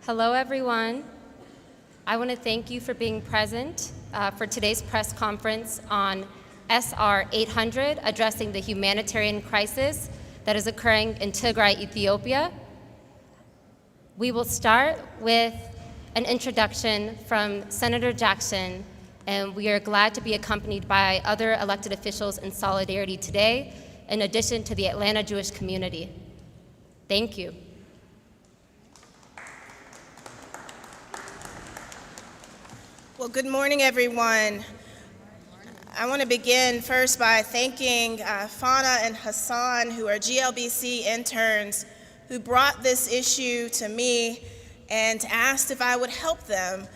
Hello, everyone. I want to thank you for being present for today's press conference on SR 800, addressing the humanitarian crisis that is occurring in Tigray, Ethiopia. We will start with an introduction from Senator Jackson, and we are glad to be accompanied by other elected officials in solidarity today, in addition to the Atlanta Jewish community. Thank you. Well, good morning, everyone. I want to begin first by thanking Fana and Hassan, who are GLBC interns, who brought this issue to me and asked if I would help them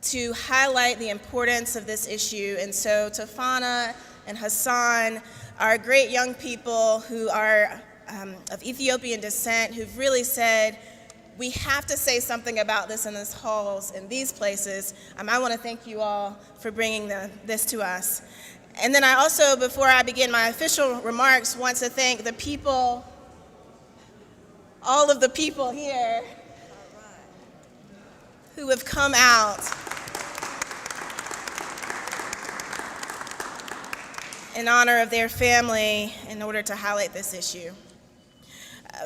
to highlight the importance of this issue. And so to Fana and Hassan, our great young people who are of Ethiopian descent, who've really said, we have to say something about this in these halls, in these places. I want to thank you all for bringing this to us. And then I also, before I begin my official remarks, want to thank the people, all of the people here who have come out in honor of their family in order to highlight this issue.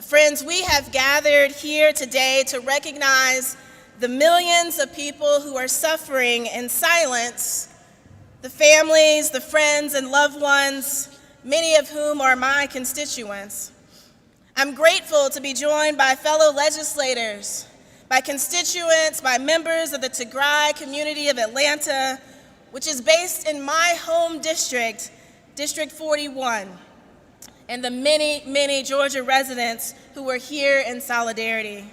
Friends, we have gathered here today to recognize the millions of people who are suffering in silence, the families, the friends, and loved ones, many of whom are my constituents. I'm grateful to be joined by fellow legislators, by constituents, by members of the Tigrai community of Atlanta, which is based in my home district, District 41. And the many, many Georgia residents who were here in solidarity.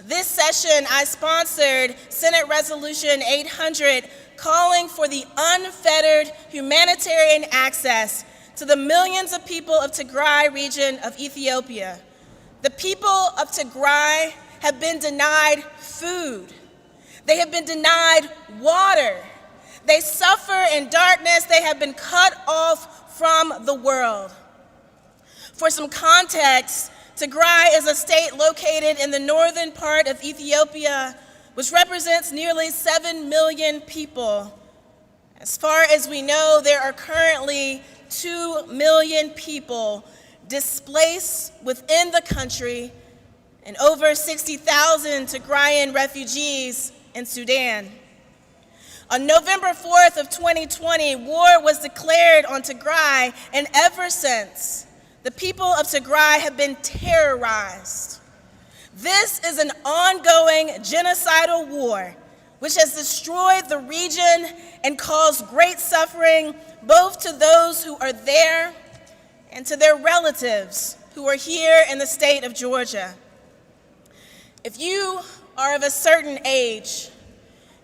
This session, I sponsored Senate Resolution 800, calling for the unfettered humanitarian access to the millions of people of Tigray region of Ethiopia. The people of Tigray have been denied food. They have been denied water. They suffer in darkness. They have been cut off from the world. For some context, Tigray is a state located in the northern part of Ethiopia, which represents nearly 7 million people. As far as we know, there are currently 2 million people displaced within the country and over 60,000 Tigrayan refugees in Sudan. On November 4th of 2020, war was declared on Tigray, and ever since, the people of Tigray have been terrorized. This is an ongoing genocidal war which has destroyed the region and caused great suffering both to those who are there and to their relatives who are here in the state of Georgia. If you are of a certain age,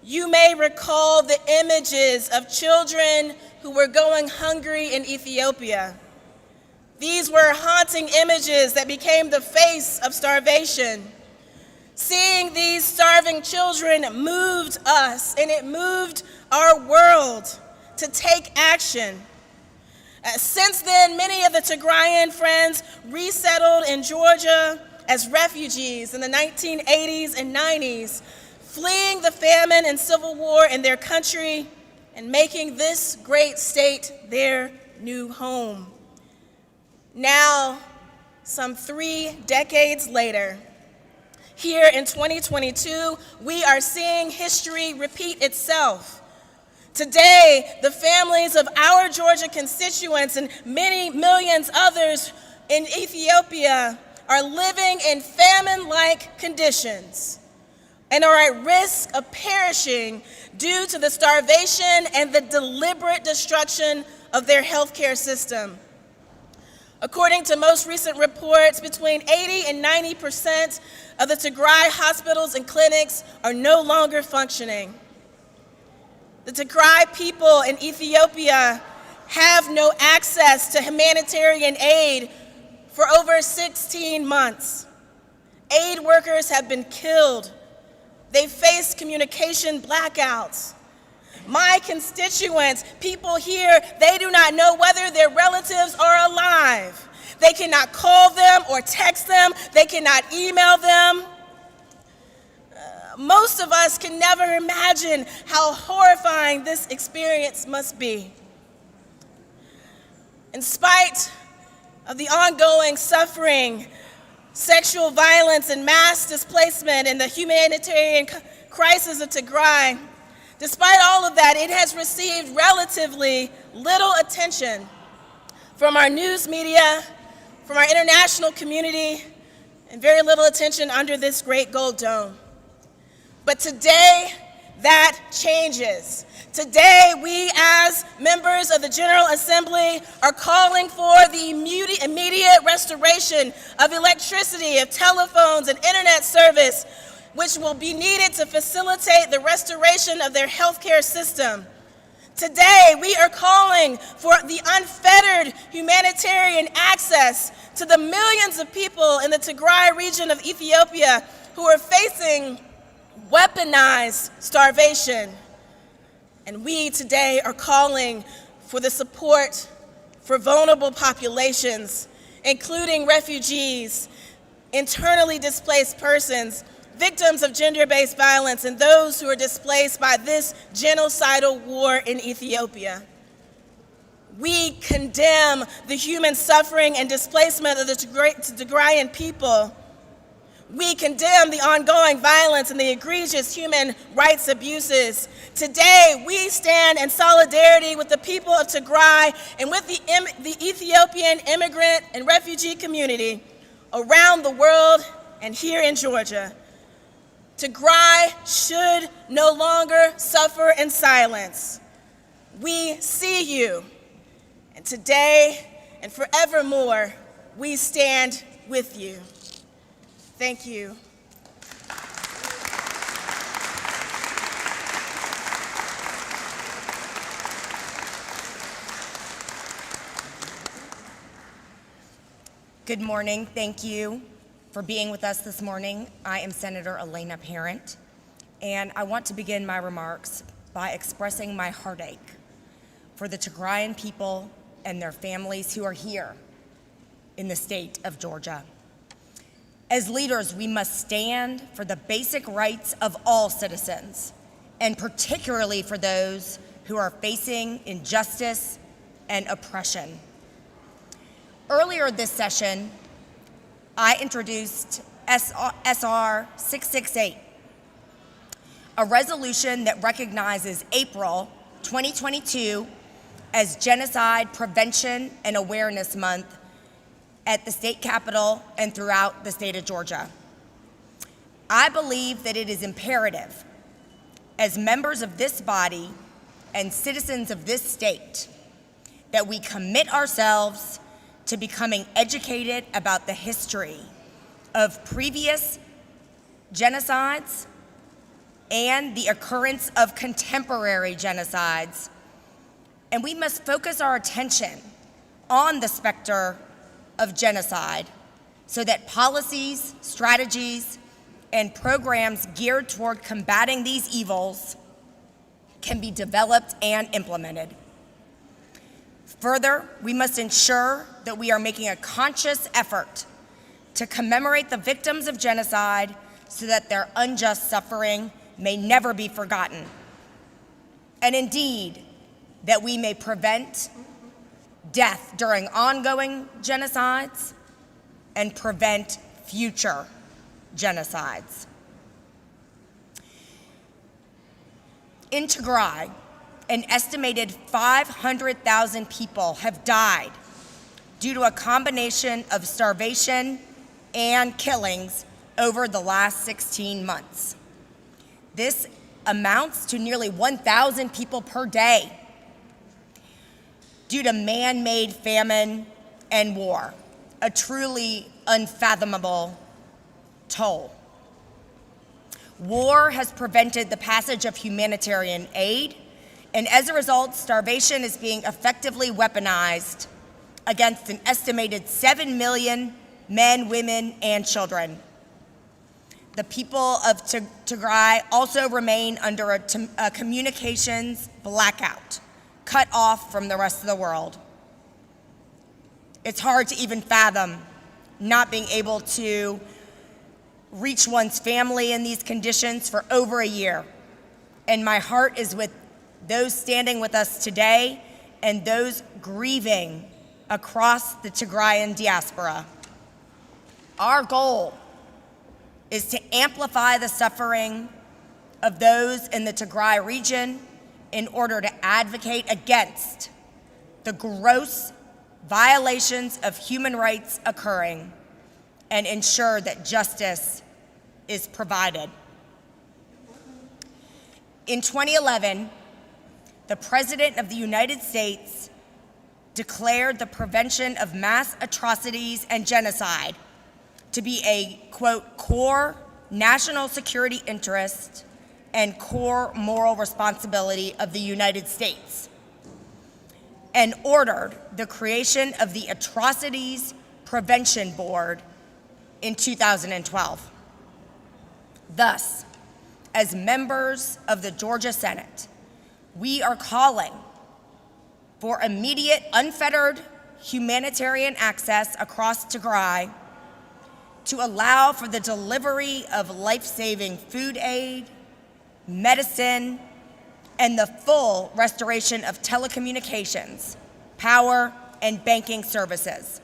you may recall the images of children who were going hungry in Ethiopia. These were haunting images that became the face of starvation. Seeing these starving children moved us, and it moved our world to take action. Since then, many of the Tigrayan friends resettled in Georgia as refugees in the 1980s and 90s, fleeing the famine and civil war in their country and making this great state their new home. Now, some 3 decades later, here in 2022, we are seeing history repeat itself. Today, the families of our Georgia constituents and many millions others in Ethiopia are living in famine-like conditions and are at risk of perishing due to the starvation and the deliberate destruction of their healthcare system. According to most recent reports, between 80 and 90% of the Tigray hospitals and clinics are no longer functioning. The Tigray people in Ethiopia have no access to humanitarian aid for over 16 months. Aid workers have been killed. They face communication blackouts. My constituents, people here, they do not know whether their relatives are alive. They cannot call them or text them. They cannot email them. Most of us can never imagine how horrifying this experience must be. In spite of the ongoing suffering, sexual violence, and mass displacement in the humanitarian crisis of Tigray, despite all of that, it has received relatively little attention from our news media, from our international community, and very little attention under this great gold dome. But today, that changes. Today, we as members of the General Assembly are calling for the immediate restoration of electricity, of telephones, and internet service, which will be needed to facilitate the restoration of their healthcare system. Today, we are calling for the unfettered humanitarian access to the millions of people in the Tigray region of Ethiopia who are facing weaponized starvation. And we today are calling for the support for vulnerable populations, including refugees, internally displaced persons, victims of gender-based violence, and those who are displaced by this genocidal war in Ethiopia. We condemn the human suffering and displacement of the Tigrayan people. We condemn the ongoing violence and the egregious human rights abuses. Today, we stand in solidarity with the people of Tigray and with the Ethiopian immigrant and refugee community around the world and here in Georgia. Tigray should no longer suffer in silence. We see you, and today and forevermore, we stand with you. Thank you. Good morning. Thank you for being with us this morning. I am Senator Elena Parent, and I want to begin my remarks by expressing my heartache for the Tigrayan people and their families who are here in the state of Georgia. As leaders, we must stand for the basic rights of all citizens, and particularly for those who are facing injustice and oppression. Earlier this session, I introduced SR 668, a resolution that recognizes April 2022 as Genocide Prevention and Awareness Month at the state capitol and throughout the state of Georgia. I believe that it is imperative, as members of this body and citizens of this state, that we commit ourselves to becoming educated about the history of previous genocides and the occurrence of contemporary genocides. And we must focus our attention on the specter of genocide so that policies, strategies, and programs geared toward combating these evils can be developed and implemented. Further, we must ensure that we are making a conscious effort to commemorate the victims of genocide so that their unjust suffering may never be forgotten. And indeed, that we may prevent death during ongoing genocides and prevent future genocides. In Tigray, an estimated 500,000 people have died due to a combination of starvation and killings over the last 16 months. This amounts to nearly 1,000 people per day due to man-made famine, and war, a truly unfathomable toll. War has prevented the passage of humanitarian aid, and as a result, starvation is being effectively weaponized against an estimated 7 million men, women, and children. The people of Tigray also remain under a communications blackout, cut off from the rest of the world. It's hard to even fathom not being able to reach one's family in these conditions for over a year. And my heart is with those standing with us today and those grieving across the Tigrayan diaspora. Our goal is to amplify the suffering of those in the Tigray region in order to advocate against the gross violations of human rights occurring and ensure that justice is provided. In 2011, the President of the United States declared the prevention of mass atrocities and genocide to be a, quote, core national security interest and core moral responsibility of the United States, and ordered the creation of the Atrocities Prevention Board in 2012. Thus, as members of the Georgia Senate, we are calling for immediate, unfettered humanitarian access across Tigray to allow for the delivery of life-saving food aid, medicine, and the full restoration of telecommunications, power, and banking services.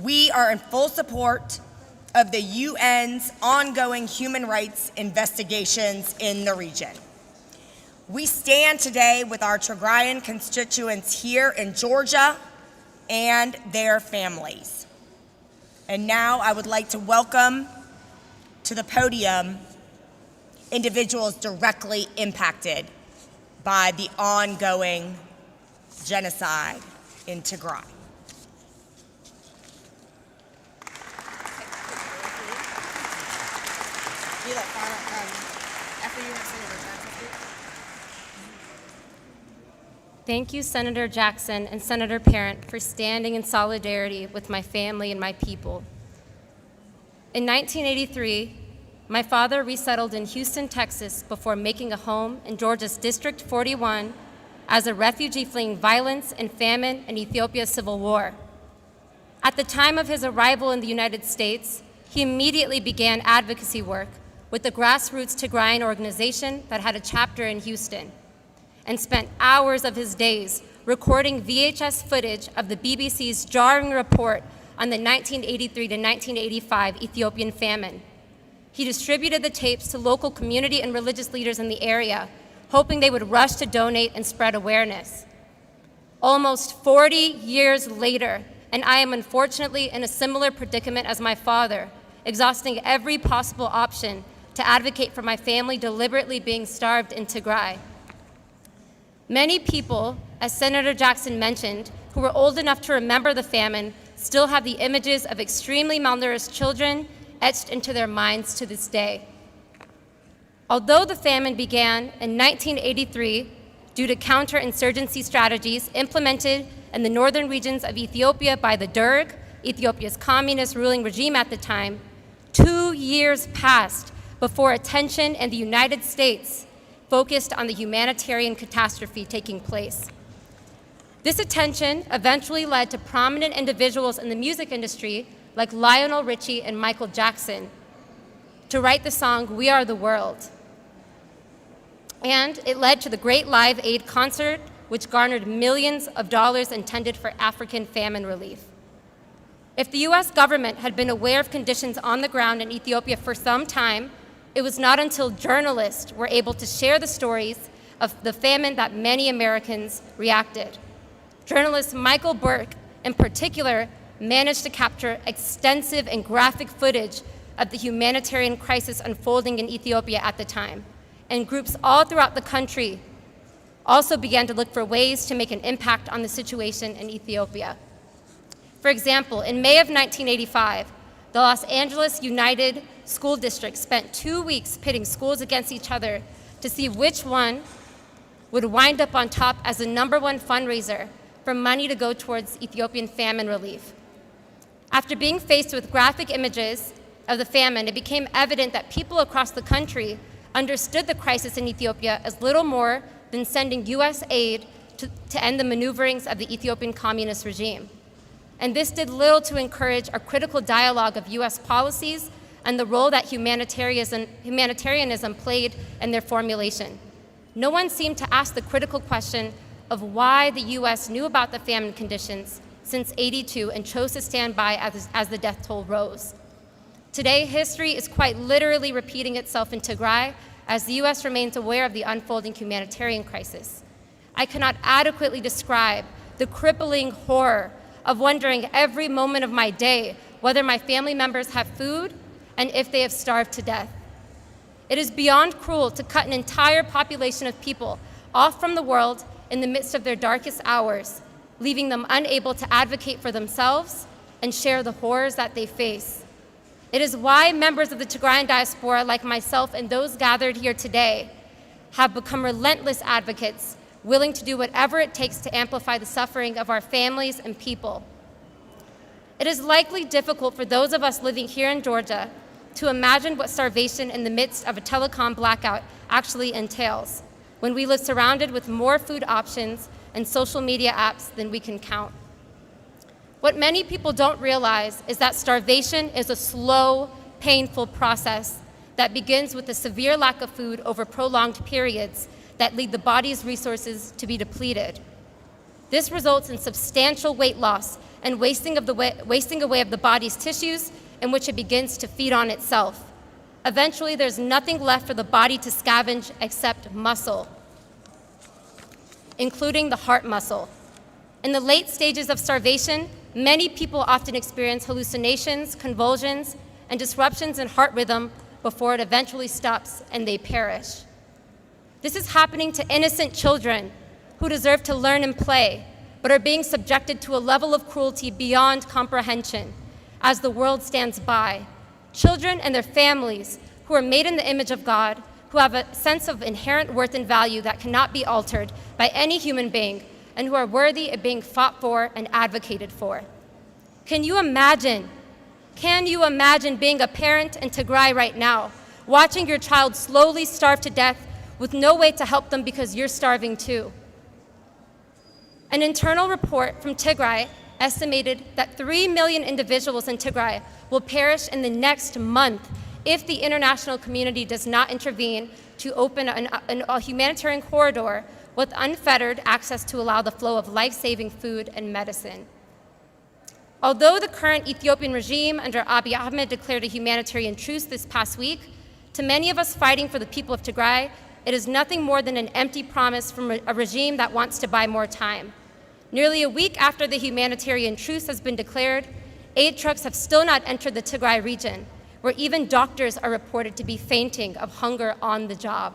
We are in full support of the UN's ongoing human rights investigations in the region. We stand today with our Tigrayan constituents here in Georgia and their families. And now I would like to welcome to the podium individuals directly impacted by the ongoing genocide in Tigray. Thank you, Senator Jackson and Senator Parent, for standing in solidarity with my family and my people. In 1983, my father resettled in Houston, Texas, before making a home in Georgia's District 41 as a refugee fleeing violence and famine in Ethiopia's civil war. At the time of his arrival in the United States, he immediately began advocacy work with the grassroots Tigrayan organization that had a chapter in Houston, and spent hours of his days recording VHS footage of the BBC's jarring report on the 1983 to 1985 Ethiopian famine. He distributed the tapes to local community and religious leaders in the area, hoping they would rush to donate and spread awareness. Almost 40 years later, and I am unfortunately in a similar predicament as my father, exhausting every possible option to advocate for my family deliberately being starved in Tigray. Many people, as Senator Jackson mentioned, who were old enough to remember the famine, still have the images of extremely malnourished children etched into their minds to this day. Although the famine began in 1983 due to counterinsurgency strategies implemented in the northern regions of Ethiopia by the Derg, Ethiopia's communist ruling regime at the time, 2 years passed before attention in the United States focused on the humanitarian catastrophe taking place. This attention eventually led to prominent individuals in the music industry like Lionel Richie and Michael Jackson to write the song "We Are the World." And it led to the Great Live Aid concert, which garnered millions of dollars intended for African famine relief. If the US government had been aware of conditions on the ground in Ethiopia for some time, it was not until journalists were able to share the stories of the famine that many Americans reacted. Journalist Michael Burke, in particular, managed to capture extensive and graphic footage of the humanitarian crisis unfolding in Ethiopia at the time, and groups all throughout the country also began to look for ways to make an impact on the situation in Ethiopia. For example, in May of 1985, the Los Angeles United School District spent 2 weeks pitting schools against each other to see which one would wind up on top as the #1 fundraiser for money to go towards Ethiopian famine relief. After being faced with graphic images of the famine, it became evident that people across the country understood the crisis in Ethiopia as little more than sending US aid to end the maneuverings of the Ethiopian communist regime. And this did little to encourage a critical dialogue of US policies and the role that humanitarianism played in their formulation. No one seemed to ask the critical question of why the US knew about the famine conditions since '82 and chose to stand by as the death toll rose. Today, history is quite literally repeating itself in Tigray as the US remains aware of the unfolding humanitarian crisis. I cannot adequately describe the crippling horror of wondering every moment of my day whether my family members have food and if they have starved to death. It is beyond cruel to cut an entire population of people off from the world in the midst of their darkest hours, leaving them unable to advocate for themselves and share the horrors that they face. It is why members of the Tigrayan diaspora, like myself and those gathered here today, have become relentless advocates, willing to do whatever it takes to amplify the suffering of our families and people. It is likely difficult for those of us living here in Georgia to imagine what starvation in the midst of a telecom blackout actually entails, when we live surrounded with more food options and social media apps than we can count. What many people don't realize is that starvation is a slow, painful process that begins with a severe lack of food over prolonged periods that lead the body's resources to be depleted. This results in substantial weight loss and wasting away of the body's tissues in which it begins to feed on itself. Eventually, there's nothing left for the body to scavenge except muscle, including the heart muscle. In the late stages of starvation, many people often experience hallucinations, convulsions, and disruptions in heart rhythm before it eventually stops and they perish. This is happening to innocent children who deserve to learn and play, but are being subjected to a level of cruelty beyond comprehension as the world stands by. Children and their families who are made in the image of God, who have a sense of inherent worth and value that cannot be altered by any human being, and who are worthy of being fought for and advocated for. Can you imagine being a parent in Tigray right now, watching your child slowly starve to death with no way to help them because you're starving too? An internal report from Tigray estimated that 3 million individuals in Tigray will perish in the next month if the international community does not intervene to open a humanitarian corridor with unfettered access to allow the flow of life-saving food and medicine. Although the current Ethiopian regime under Abiy Ahmed declared a humanitarian truce this past week, to many of us fighting for the people of Tigray, it is nothing more than an empty promise from a regime that wants to buy more time. Nearly a week after the humanitarian truce has been declared, aid trucks have still not entered the Tigray region, where even doctors are reported to be fainting of hunger on the job.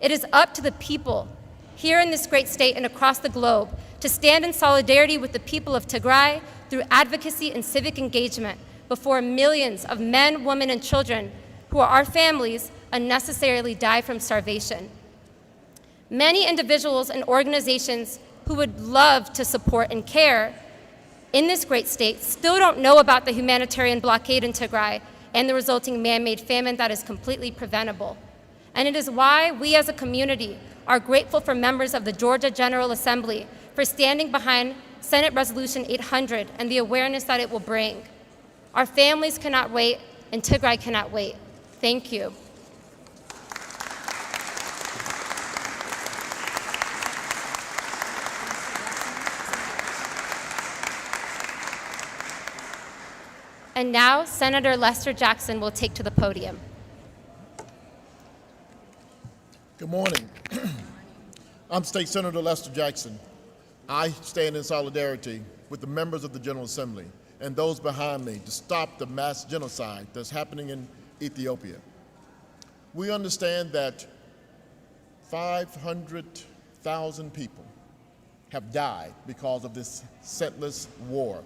It is up to the people here in this great state and across the globe to stand in solidarity with the people of Tigray through advocacy and civic engagement before millions of men, women, and children who are our families unnecessarily die from starvation. Many individuals and organizations who would love to support and care in this great state still don't know about the humanitarian blockade in Tigray and the resulting man-made famine that is completely preventable. And it is why we as a community are grateful for members of the Georgia General Assembly for standing behind Senate Resolution 800 and the awareness that it will bring. Our families cannot wait, and Tigray cannot wait. Thank you. And now, Senator Lester Jackson will take to the podium. Good morning. I'm State Senator Lester Jackson. I stand in solidarity with the members of the General Assembly and those behind me to stop the mass genocide that's happening in Ethiopia. We understand that 150,000 people have died because of this senseless war.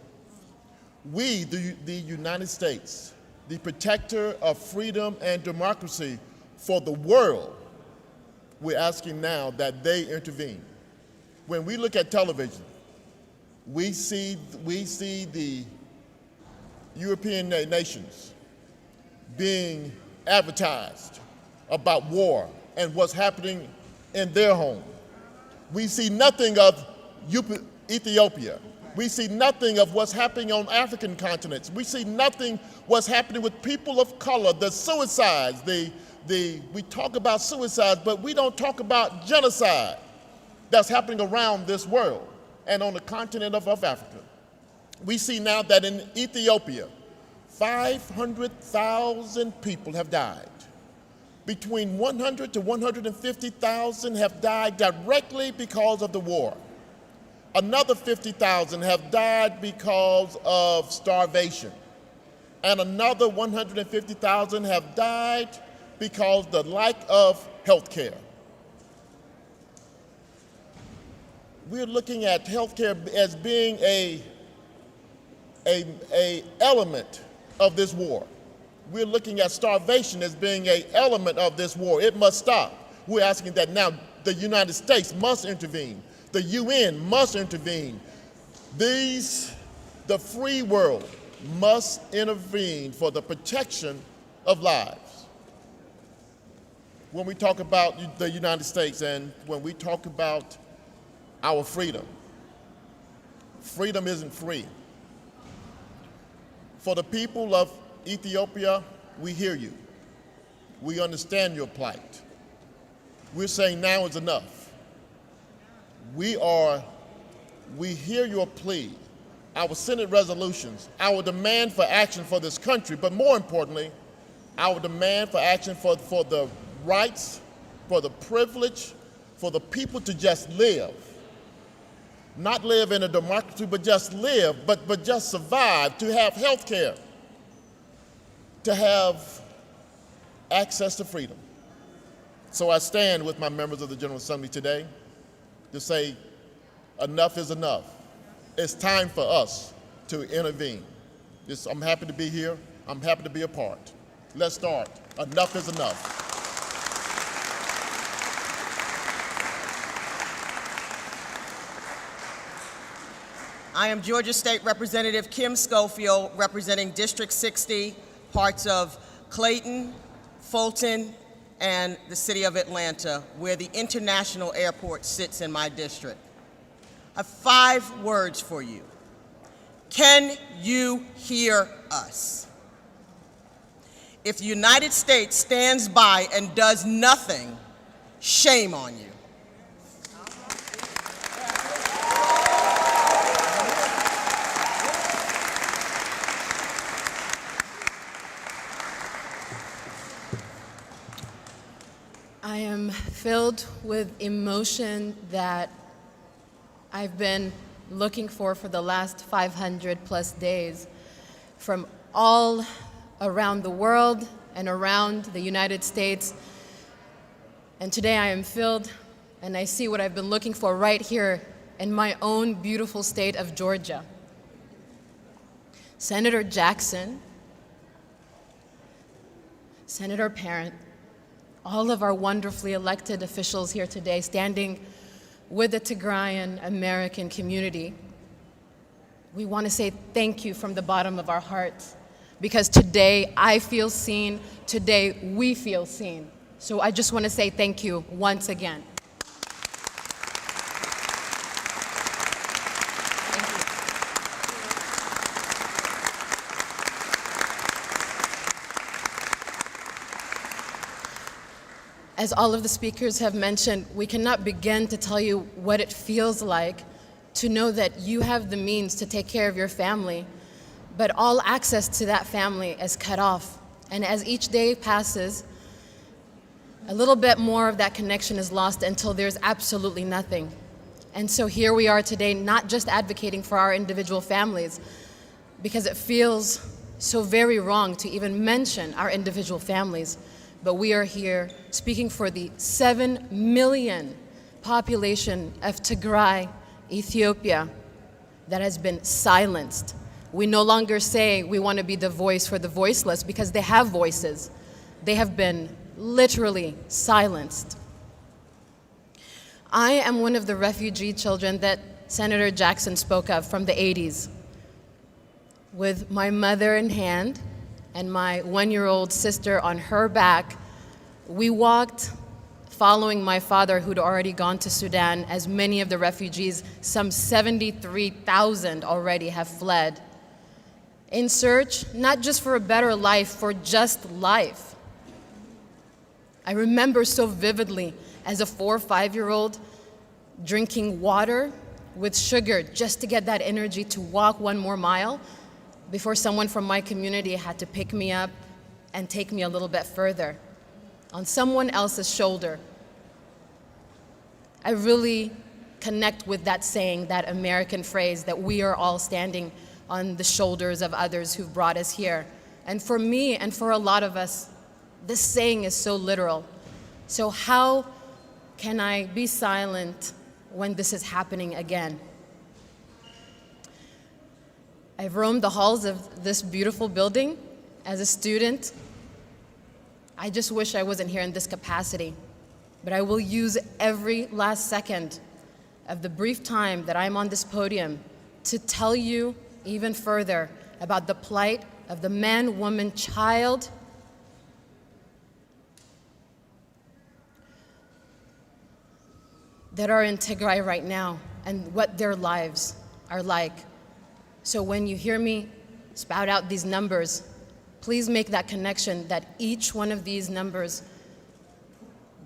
We, the United States, the protector of freedom and democracy for the world, we're asking now that they intervene. When we look at television, we see the European nations being advertised about war and what's happening in their home. We see nothing of Ethiopia. We see nothing of what's happening on African continents. We see nothing what's happening with people of color, the suicides, we talk about suicides, but we don't talk about genocide that's happening around this world and on the continent of Africa. We see now that in Ethiopia, 500,000 people have died. Between 100 to 150,000 have died directly because of the war. Another 50,000 have died because of starvation. And another 150,000 have died because the lack of health care. We're looking at health care as being a element of this war. We're looking at starvation as being an element of this war. It must stop. We're asking that now the United States must intervene. The UN must intervene. The free world must intervene for the protection of lives. When we talk about the United States and when we talk about our freedom, freedom isn't free. For the people of Ethiopia, we hear you. We understand your plight. We're saying now is enough. We hear your plea, our Senate resolutions, our demand for action for this country, but more importantly, our demand for action for the rights, for the privilege, for the people to just live. Not live in a democracy, but just live, but just survive, to have health care, to have access to freedom. So I stand with my members of the General Assembly today to say enough is enough. It's time for us to intervene. I'm happy to be here. I'm happy to be a part. Let's start. Enough is enough. I am Georgia State Representative Kim Schofield, representing District 60, parts of Clayton, Fulton, and the city of Atlanta, where the international airport sits in my district. I have 5 words for you. Can you hear us? If the United States stands by and does nothing, shame on you. I am filled with emotion that I've been looking for the last 500 plus days from all around the world and around the United States. And today I am filled and I see what I've been looking for right here in my own beautiful state of Georgia. Senator Jackson, Senator Parent, all of our wonderfully elected officials here today standing with the Tigrayan American community. We want to say thank you from the bottom of our hearts, because today I feel seen, today we feel seen. So I just want to say thank you once again. As all of the speakers have mentioned, we cannot begin to tell you what it feels like to know that you have the means to take care of your family, but all access to that family is cut off. And as each day passes, a little bit more of that connection is lost until there's absolutely nothing. And so here we are today, not just advocating for our individual families, because it feels so very wrong to even mention our individual families, but we are here speaking for the 7 million population of Tigray, Ethiopia, that has been silenced. We no longer say we want to be the voice for the voiceless because they have voices. They have been literally silenced. I am one of the refugee children that Senator Jackson spoke of from the 80s. With my mother in hand and my one-year-old sister on her back, we walked following my father, who'd already gone to Sudan, as many of the refugees, some 73,000 already have fled, in search not just for a better life, for just life. I remember so vividly as a 4- or 5-year-old drinking water with sugar just to get that energy to walk one more mile before someone from my community had to pick me up and take me a little bit further on someone else's shoulder. I really connect with that saying, that American phrase, that we are all standing on the shoulders of others who've brought us here. And for me and for a lot of us, this saying is so literal. So how can I be silent when this is happening again? I've roamed the halls of this beautiful building as a student. I just wish I wasn't here in this capacity, but I will use every last second of the brief time that I'm on this podium to tell you even further about the plight of the man, woman, child that are in Tigray right now and what their lives are like. So when you hear me spout out these numbers, please make that connection that each one of these numbers,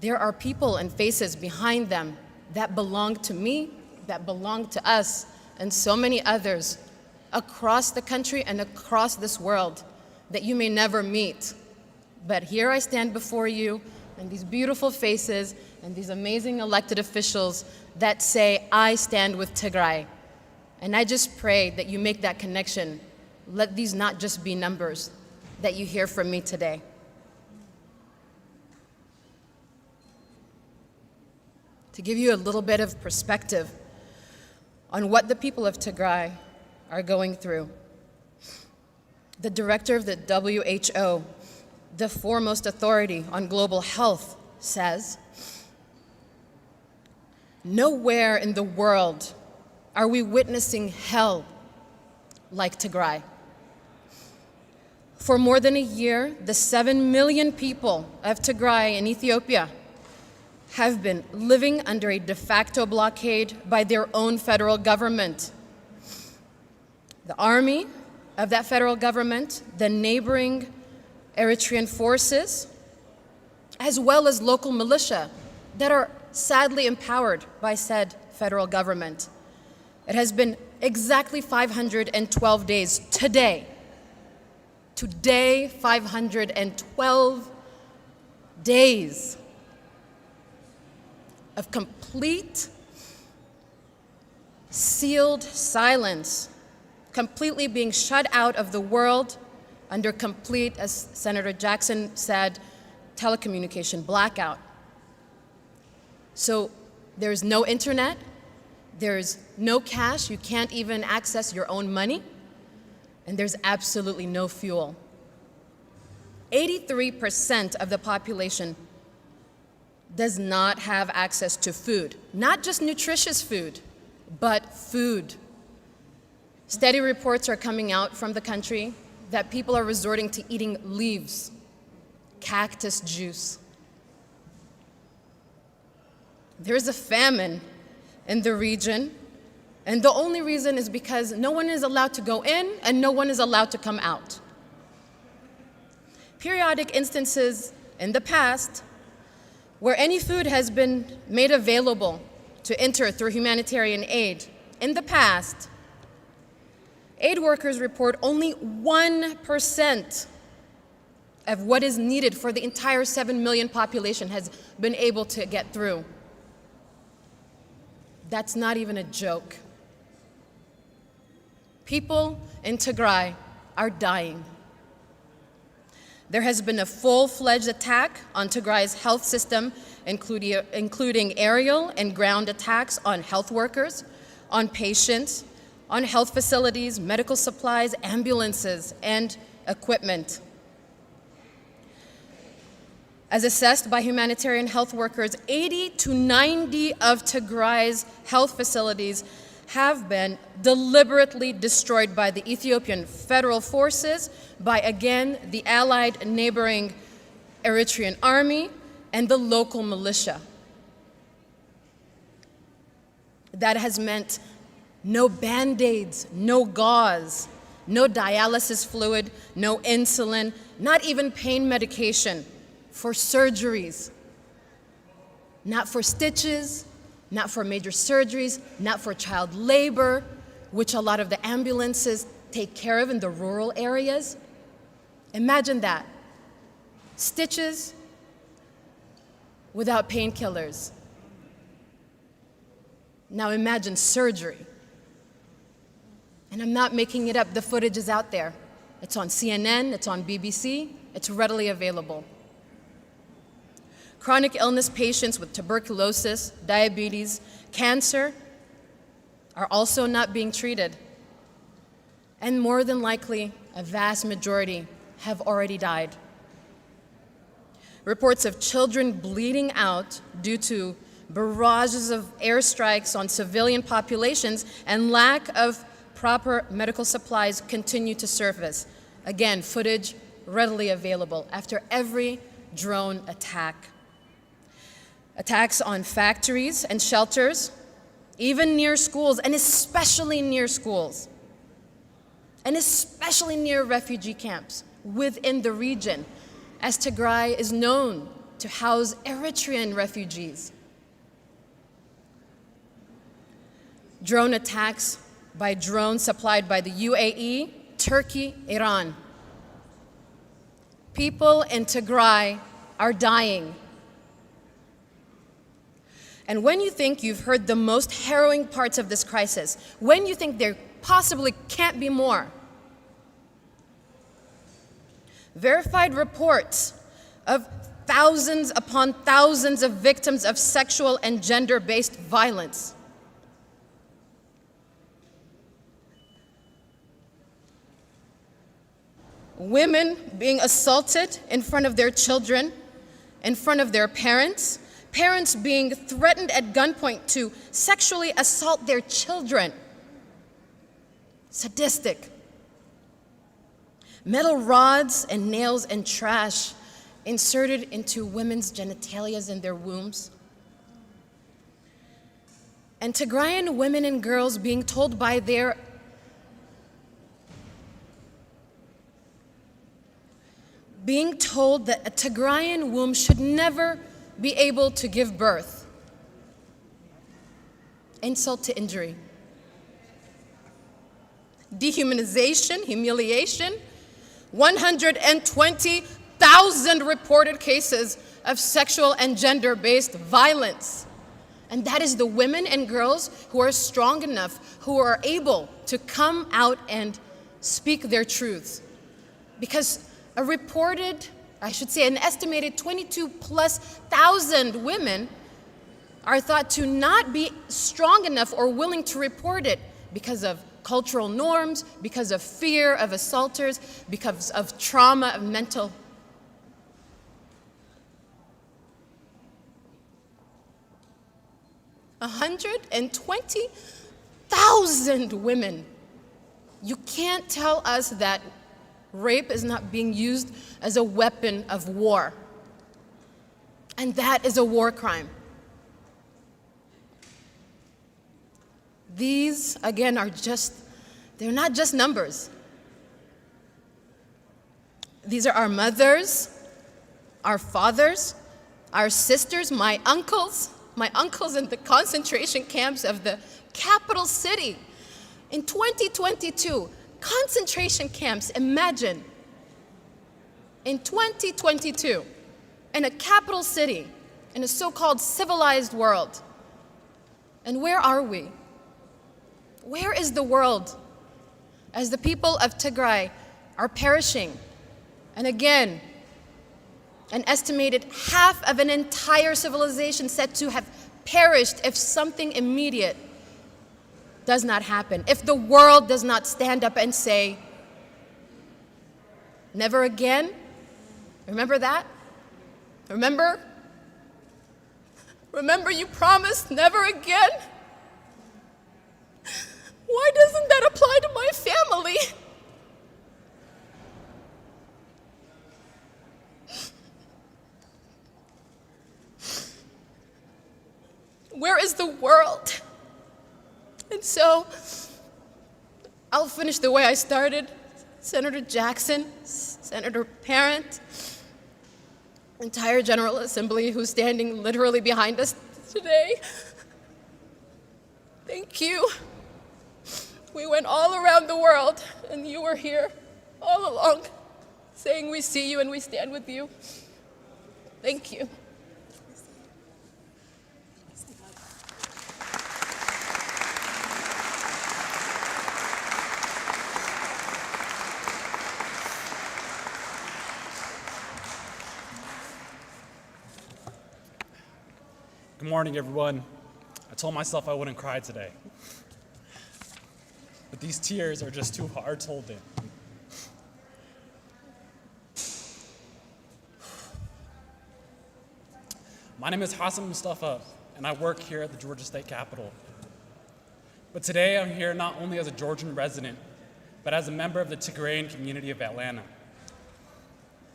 there are people and faces behind them that belong to me, that belong to us, and so many others across the country and across this world that you may never meet. But here I stand before you, and these beautiful faces and these amazing elected officials that say, I stand with Tigray. And I just pray that you make that connection. Let these not just be numbers that you hear from me today. To give you a little bit of perspective on what the people of Tigray are going through, the director of the WHO, the foremost authority on global health, says, nowhere in the world are we witnessing hell like Tigray. For more than a year, the 7 million people of Tigray in Ethiopia have been living under a de facto blockade by their own federal government. The army of that federal government, the neighboring Eritrean forces, as well as local militia that are sadly empowered by said federal government. It has been exactly 512 days today. Today, 512 days of complete, sealed silence, completely being shut out of the world under complete, as Senator Jackson said, telecommunication blackout. So there's no internet, there's no cash, you can't even access your own money, and there's absolutely no fuel. 83% of the population does not have access to food, not just nutritious food, but food. Steady reports are coming out from the country that people are resorting to eating leaves, cactus juice. There's a famine in the region, and the only reason is because no one is allowed to go in and no one is allowed to come out. Periodic instances in the past where any food has been made available to enter through humanitarian aid, in the past, aid workers report only 1% of what is needed for the entire 7 million population has been able to get through. That's not even a joke. People in Tigray are dying. There has been a full-fledged attack on Tigray's health system including aerial and ground attacks on health workers, on patients, on health facilities, medical supplies, ambulances, and equipment. As assessed by humanitarian health workers, 80 to 90 of Tigray's health facilities have been deliberately destroyed by the Ethiopian federal forces, by, again, the allied neighboring Eritrean army and the local militia. That has meant no Band-Aids, no gauze, no dialysis fluid, no insulin, not even pain medication for surgeries, not for stitches, not for major surgeries, not for child labor, which a lot of the ambulances take care of in the rural areas. Imagine that. Stitches without painkillers. Now imagine surgery. And I'm not making it up, the footage is out there. It's on CNN, it's on BBC, it's readily available. Chronic illness patients with tuberculosis, diabetes, cancer are also not being treated. And more than likely, a vast majority have already died. Reports of children bleeding out due to barrages of airstrikes on civilian populations and lack of proper medical supplies continue to surface. Again, footage readily available after every drone attack. Attacks on factories and shelters, even near schools, and especially near schools, and especially near refugee camps within the region, as Tigray is known to house Eritrean refugees. Drone attacks by drones supplied by the UAE, Turkey, Iran. People in Tigray are dying. And when you think you've heard the most harrowing parts of this crisis, when you think there possibly can't be more, verified reports of thousands upon thousands of victims of sexual and gender-based violence. Women being assaulted in front of their children, in front of their parents, parents being threatened at gunpoint to sexually assault their children. Sadistic. Metal rods and nails and trash inserted into women's genitalias and their wombs. And Tigrayan women and girls being told by their that a Tigrayan womb should never be able to give birth. Insult to injury. Dehumanization, humiliation. 120,000 reported cases of sexual and gender-based violence. And that is the women and girls who are strong enough, who are able to come out and speak their truths. Because an estimated 22,000+ women are thought to not be strong enough or willing to report it because of cultural norms, because of fear of assaulters, because of trauma of mental. A 120,000 women. You can't tell us that rape is not being used as a weapon of war. And that is a war crime. These, again, they're not just numbers. These are our mothers, our fathers, our sisters, my uncles in the concentration camps of the capital city. In 2022, concentration camps, imagine, in 2022, in a capital city, in a so-called civilized world. And where are we? Where is the world as the people of Tigray are perishing? And again, An estimated half of an entire civilization said to have perished if something immediate does not happen. If the world does not stand up and say, never again. Remember that? Remember? Remember you promised never again? Why doesn't that apply to my family? Where is the world? And so, I'll finish the way I started. Senator Jackson, Senator Parent, entire General Assembly who's standing literally behind us today. Thank you. We went all around the world, and you were here all along, saying we see you and we stand with you. Thank you. Good morning, everyone. I told myself I wouldn't cry today, but these tears are just too hard to hold in. My name is Hassan Mustafa, and I work here at the Georgia State Capitol. But today I'm here not only as a Georgian resident, but as a member of the Tigraian community of Atlanta.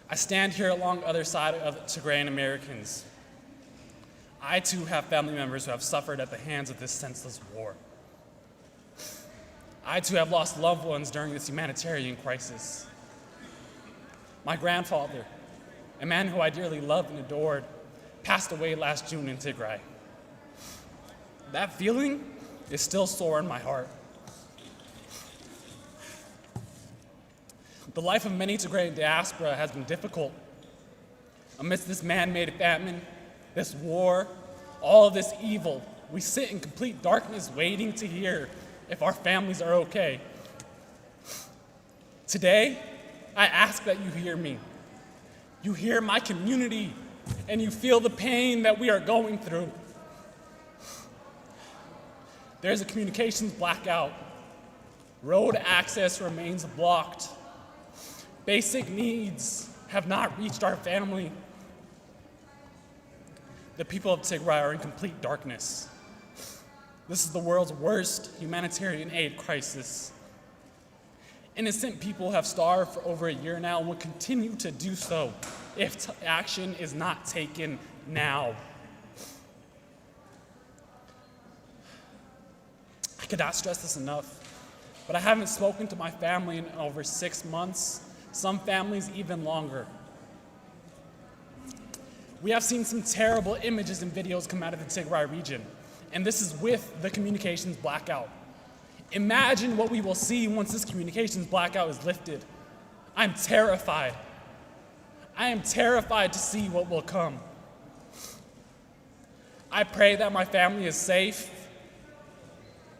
I stand here along the other side of Tigraian Americans. I too have family members who have suffered at the hands of this senseless war. I too have lost loved ones during this humanitarian crisis. My grandfather, a man who I dearly loved and adored, passed away last June in Tigray. That feeling is still sore in my heart. The life of many Tigrayan diaspora has been difficult. Amidst this man-made famine, this war, all of this evil, we sit in complete darkness waiting to hear if our families are okay. Today, I ask that you hear me. You hear my community, and you feel the pain that we are going through. There's a communications blackout. Road access remains blocked. Basic needs have not reached our family. The people of Tigray are in complete darkness. This is the world's worst humanitarian aid crisis. Innocent people have starved for over a year now and will continue to do so if action is not taken now. I cannot stress this enough, but I haven't spoken to my family in over 6 months, some families even longer. We have seen some terrible images and videos come out of the Tigray region, and this is with the communications blackout. Imagine what we will see once this communications blackout is lifted. I'm terrified. I am terrified to see what will come. I pray that my family is safe.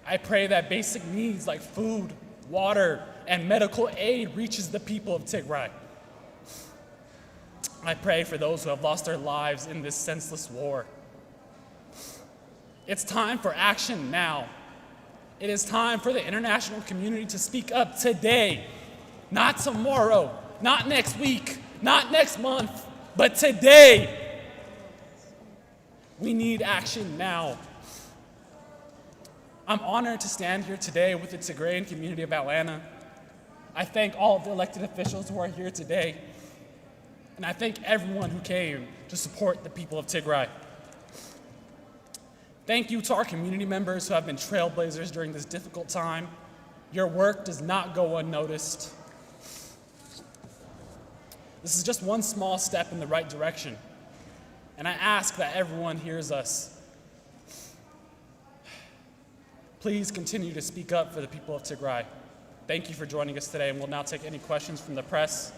I pray that basic needs like food, water, and medical aid reaches the people of Tigray. I pray for those who have lost their lives in this senseless war. It's time for action now. It is time for the international community to speak up today, not tomorrow, not next week, not next month, but today. We need action now. I'm honored to stand here today with the Tigrayan community of Atlanta. I thank all of the elected officials who are here today, and I thank everyone who came to support the people of Tigray. Thank you to our community members who have been trailblazers during this difficult time. Your work does not go unnoticed. This is just one small step in the right direction, and I ask that everyone hears us. Please continue to speak up for the people of Tigray. Thank you for joining us today, and we'll now take any questions from the press.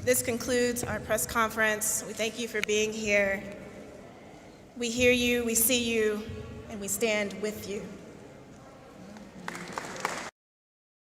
This concludes our press conference. We thank you for being here. We hear you, we see you, and we stand with you.